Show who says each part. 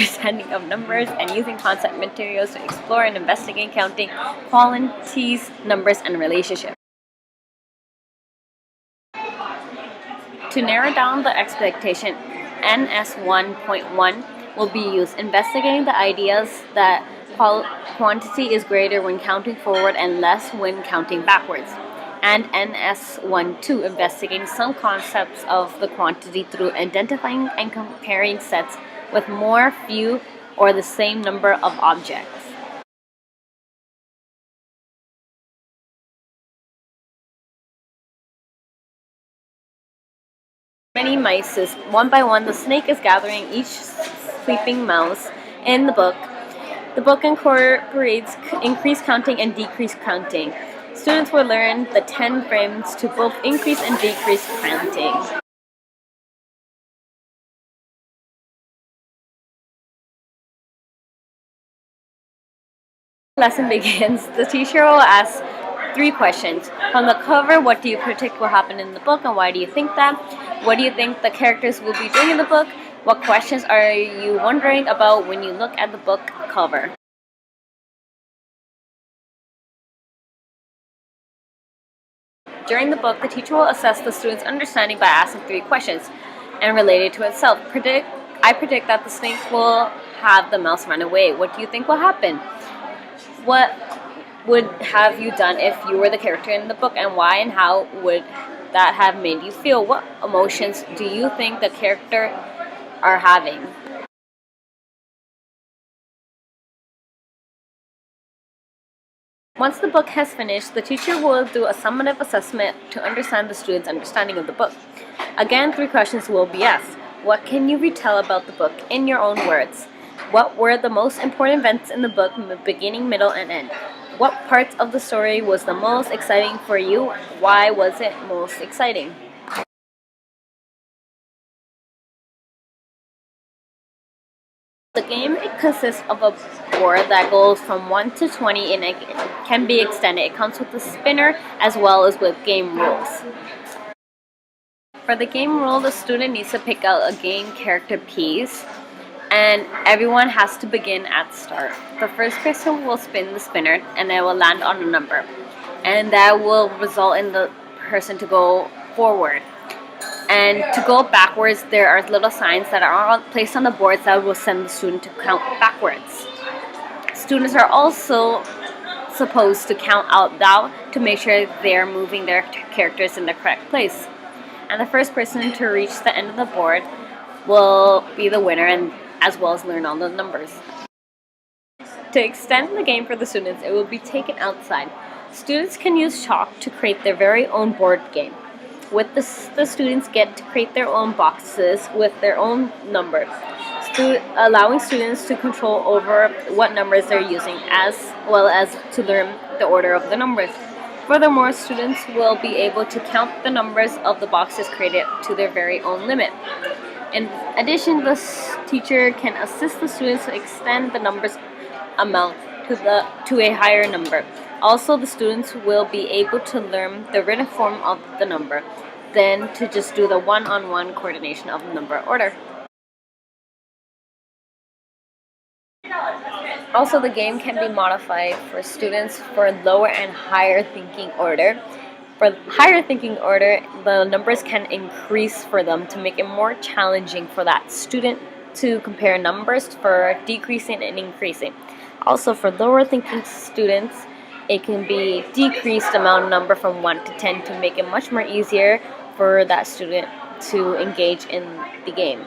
Speaker 1: understanding of numbers and using concept materials to explore and investigate counting quantities, numbers, and relationships. To narrow down the expectation, NS 1.1 will be used, investigating the ideas that quantity is greater when counting forward and less when counting backwards. And NS 1.2, investigating some concepts of the quantity through identifying and comparing sets with more, few, or the same number of objects. Many mice, one by one, the snake is gathering each sleeping mouse in the book. The book incorporates increased counting and decreased counting. Students will learn the 10 frames to both increase and decrease counting. Lesson begins. The teacher will ask 3 questions. From the cover, what do you predict will happen in the book and why do you think that? What do you think the characters will be doing in the book? What questions are you wondering about when you look at the book cover? During the book, the teacher will assess the student's understanding by asking 3 questions and related to itself. I predict that the snake will have the mouse run away. What do you think will happen? What would have you done if you were the character in the book, and why and how would that have made you feel? What emotions do you think the character are having? Once the book has finished, the teacher will do a summative assessment to understand the student's understanding of the book. Again, 3 questions will be asked. What can you retell about the book in your own words? What were the most important events in the book, beginning, middle, and end? What parts of the story was the most exciting for you? Why was it most exciting? The game consists of a board that goes from 1 to 20 and it can be extended. It comes with a spinner as well as with game rules. For the game rule, the student needs to pick out a game character piece, and everyone has to begin at the start. The first person will spin the spinner and it will land on a number, and that will result in the person to go forward. And to go backwards, there are little signs that are placed on the boards that will send the student to count backwards. Students are also supposed to count out loud to make sure they're moving their characters in the correct place. And the first person to reach the end of the board will be the winner, and as well as learn all the numbers. To extend the game for the students, it will be taken outside. Students can use chalk to create their very own board game. With this, the students get to create their own boxes with their own numbers, allowing students to control over what numbers they're using, as well as to learn the order of the numbers. Furthermore, students will be able to count the numbers of the boxes created to their very own limit. In addition, the teacher can assist the students to extend the numbers amount to a higher number. Also, the students will be able to learn the written form of the number, then to just do the one-on-one coordination of the number order. Also, the game can be modified for students for lower and higher thinking order. For higher thinking order, the numbers can increase for them to make it more challenging for that student to compare numbers for decreasing and increasing. Also, for lower thinking students, it can be decreased amount number from 1 to 10 to make it much more easier for that student to engage in the game.